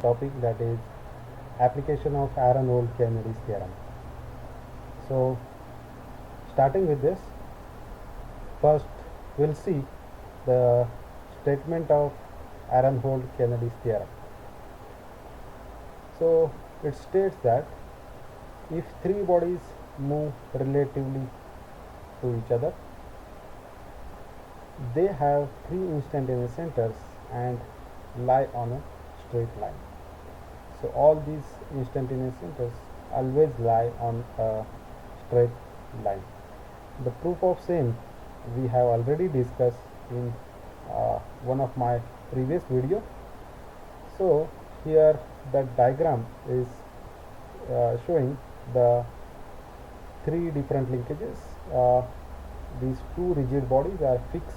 topic, that is application of Aaron-Hall-Kennedy's theorem. So starting with this, first we'll see the statement of Aaron-Hall-Kennedy's theorem. So it states that if three bodies move relatively to each other, they have three instantaneous centers and lie on a straight line. So all these instantaneous centers always lie on a straight line. The proof of same we have already discussed in one of my previous video. So here the diagram is showing the three different linkages. These two rigid bodies are fixed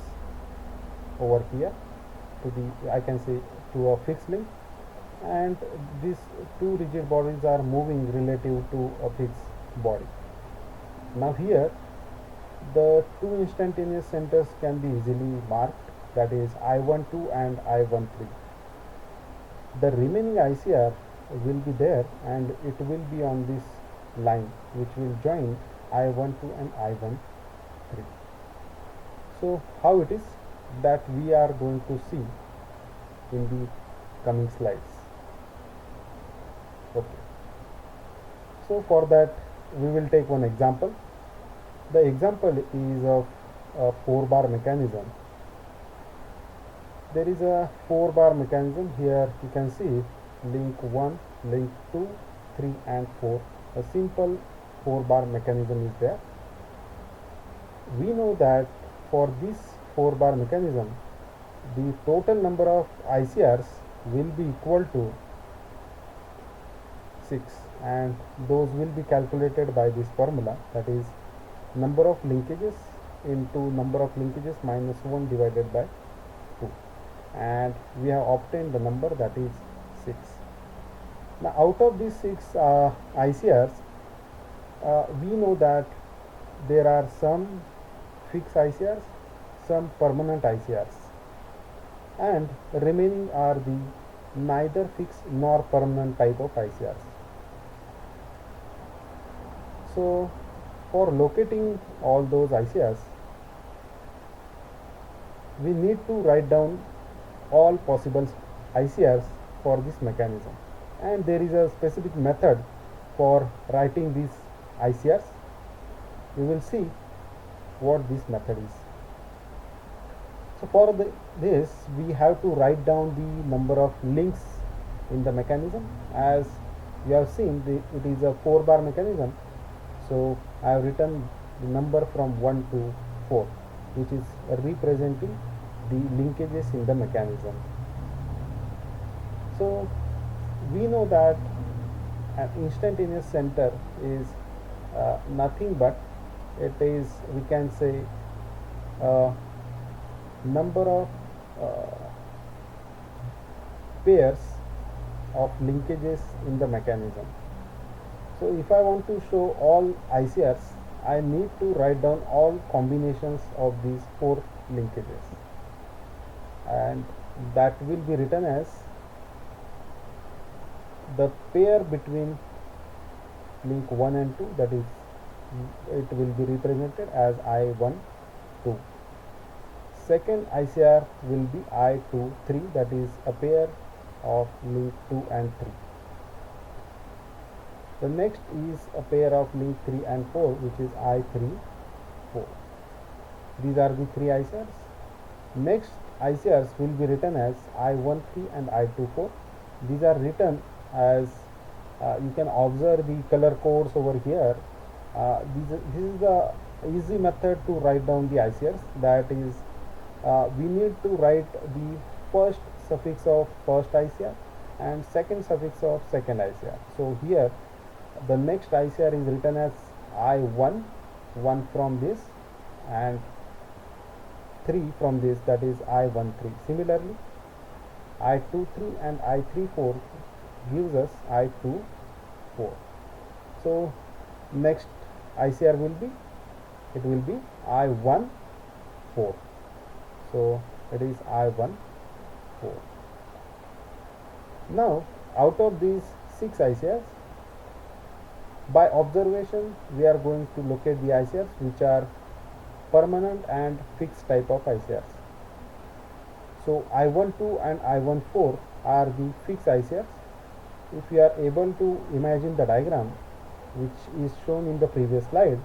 over here to the, I can say, to a fixed link, and these two rigid bodies are moving relative to a fixed body. Now here the two instantaneous centers can be easily marked, that is I12 and I13. The remaining ICR will be there and it will be on this line which will join I12 and I13. So how it is, that we are going to see in the coming slides. Okay. So for that we will take one example. The example is of a 4-bar mechanism. There is a 4-bar mechanism. Here you can see link 1, link 2, 3 and 4. A simple 4-bar mechanism is there. We know that for this 4-bar mechanism, the total number of ICRs will be equal to 6, and those will be calculated by this formula, that is number of linkages into number of linkages minus 1 divided by 2, and we have obtained the number, that is 6. Now out of these 6 ICRs, we know that there are some fixed ICRs, some permanent ICRs, and remaining are the neither fixed nor permanent type of ICRs. So for locating all those ICRs, we need to write down all possible ICRs for this mechanism, and there is a specific method for writing these ICRs. We will see what this method is. So for this we have to write down the number of links in the mechanism. As you have seen, it is a 4-bar mechanism, so I have written the number from 1 to 4, which is representing the linkages in the mechanism. So we know that an instantaneous center is nothing but, it is, we can say, number of pairs of linkages in the mechanism. So if I want to show all ICRs, I need to write down all combinations of these 4 linkages, and that will be written as the pair between link 1 and 2, that is, it will be represented as I12. Second ICR will be I23, that is a pair of link 2 and 3. The next is a pair of link 3 and 4, which is I34. These are the 3 ICRs. Next ICRs will be written as I13 and I24. These are written as, you can observe the color codes over here. This is the easy method to write down the ICRs, that is, we need to write the first suffix of first ICR and second suffix of second ICR. So here the next ICR is written as I1, 1 from this, and 3 from this, that is I13. Similarly, I23 and I34 gives us I24. So next ICR will be, it will be I14. So it is I14. Now out of these 6 ICRs, by observation we are going to locate the ICRs which are permanent and fixed type of ICRs. So I12 and I14 are the fixed ICRs. If you are able to imagine the diagram which is shown in the previous slide,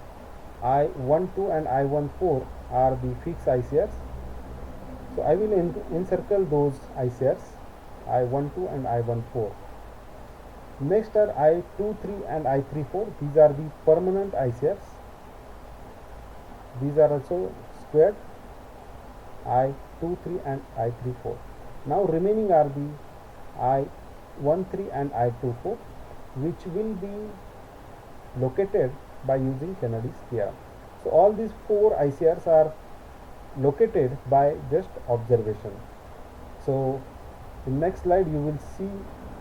I12 and I14 are the fixed ICRs. So I will encircle those ICRs, I12 and I14. Next are I23 and I34. These are the permanent ICRs. These are also squared, I23 and I34. Now remaining are the I13 and I24, which will be located by using Kennedy's theorem. So all these 4 ICRs are located by just observation. So in next slide you will see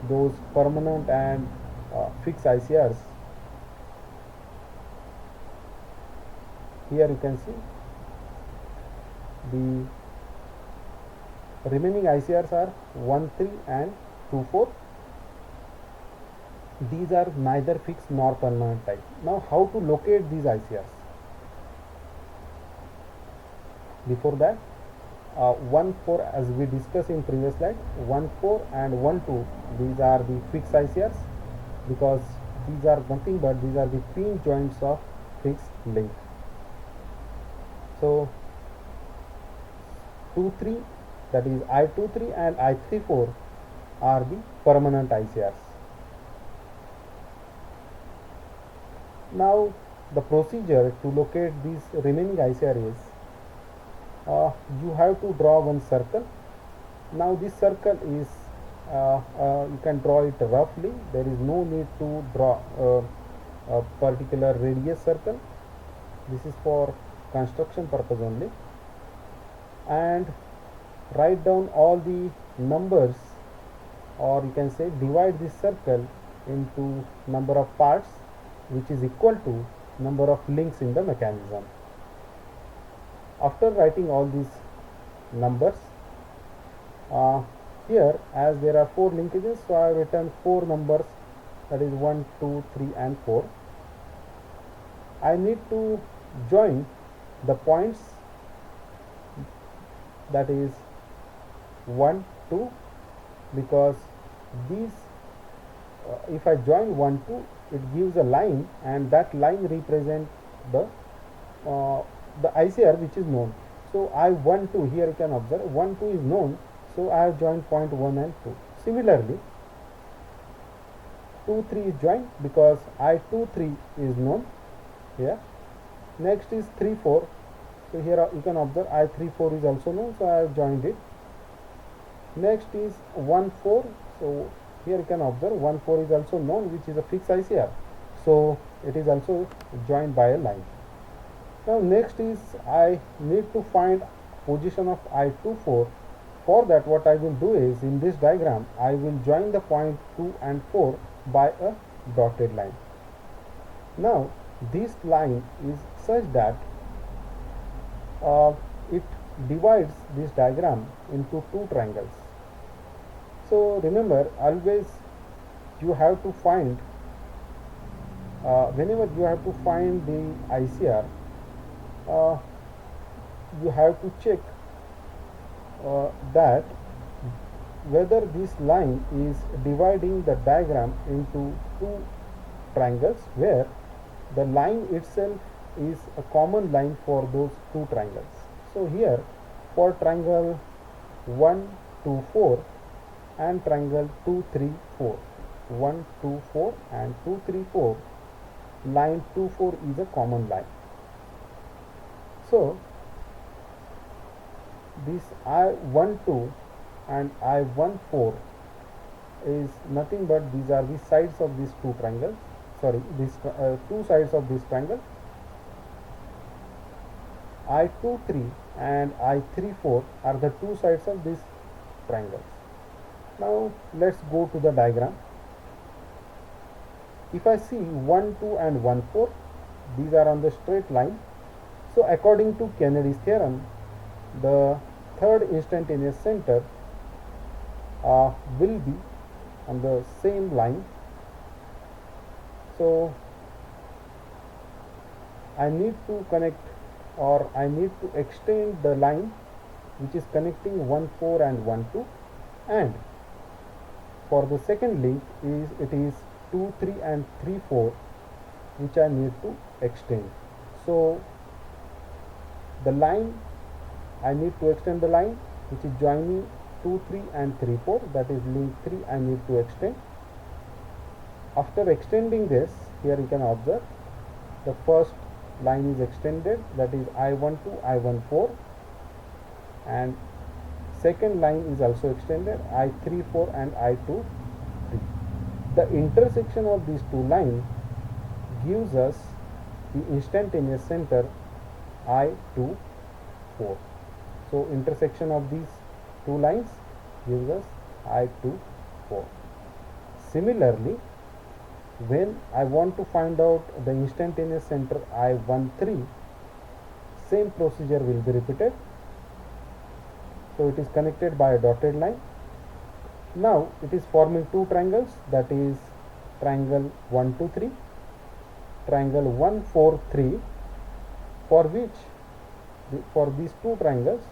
those permanent and fixed ICRs. Here you can see the remaining ICRs are 13 and 24. These are neither fixed nor permanent type. Now how to locate these ICRs? Before that, 1,4 as we discussed in previous slide, 1,4 and 1,2, these are the fixed ICRs because these are nothing but these are the pin joints of fixed link. So 2,3, that is I23 and I34 are the permanent ICRs. Now the procedure to locate these remaining ICR is you have to draw one circle. Now this circle is you can draw it roughly. There is no need to draw a particular radius circle. This is for construction purpose only. And write down all the numbers, or you can say divide this circle into number of parts which is equal to number of links in the mechanism. After writing all these numbers, here as there are 4 linkages, so I have written 4 numbers, that is 1, 2, 3 and 4. I need to join the points, that is 1, 2, because these if I join 1, 2, it gives a line, and that line represents the ICR which is known. So I12, here you can observe 1, 2 is known, so I have joined point 1 and 2. Similarly 2, 3 is joined because I23 is known here. Next is 3, 4, so here you can observe I34 is also known, so I have joined it. Next is 1, 4, so here you can observe 1, 4 is also known, which is a fixed ICR, so it is also joined by a line. Now next is I need to find position of I24. For that what I will do is, in this diagram I will join the point 2 and 4 by a dotted line. Now this line is such that it divides this diagram into 2 triangles. So remember, always you have to find whenever you have to find the ICR, you have to check that whether this line is dividing the diagram into 2 triangles, where the line itself is a common line for those 2 triangles. So here for triangle 1, 2, 4 and triangle 2, 3, 4, 1, 2, 4 and 2, 3, 4, line 2, 4 is a common line. So this I12 and I14 is nothing but these are the sides of these 2 triangles, sorry, these 2 sides of this triangle. I23 and I34 are the 2 sides of these triangles. Now let's go to the diagram. If I see 1, 2 and 1, 4, these are on the straight line. So according to Kennedy's theorem, the third instantaneous center will be on the same line. So I need to connect, or I need to extend the line which is connecting 1 4 and 1 2, and for the second link it is 2 3 and 3 4 which I need to extend. So the line, I need to extend the line which is joining 2 3 and 3 4, that is link 3 I need to extend. After extending this, here you can observe the first line is extended, that is I12 I14, and second line is also extended, I34 and I23. The intersection of these two lines gives us the instantaneous center I24. So intersection of these two lines gives us I24. Similarly, when I want to find out the instantaneous center I13, same procedure will be repeated. So it is connected by a dotted line. Now it is forming two triangles, that is triangle 1 2 3, triangle 1 4 3, for which for these two triangles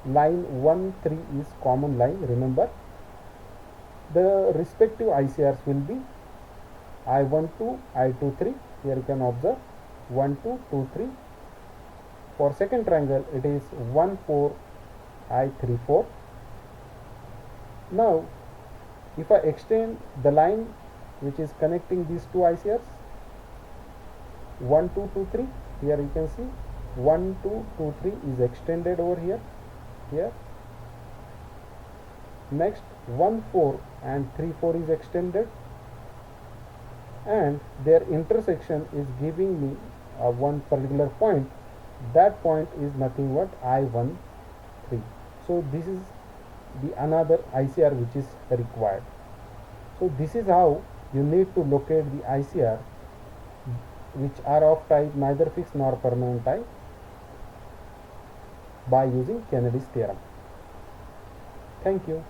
line 1 3 is common line. Remember, the respective ICRs will be I12 I23. Here you can observe 1 2 2 3. For second triangle it is 1 4 I34. Now if I extend the line which is connecting these two ICRs 1 2 2 3, here you can see 1 2 2 3 is extended over here. Next 1 4 and 3 4 is extended, and their intersection is giving me one particular point. That point is nothing but I13. So this is the another ICR which is required. So this is how you need to locate the ICR which are of type neither fixed nor permanent type by using Kennedy's theorem. Thank you.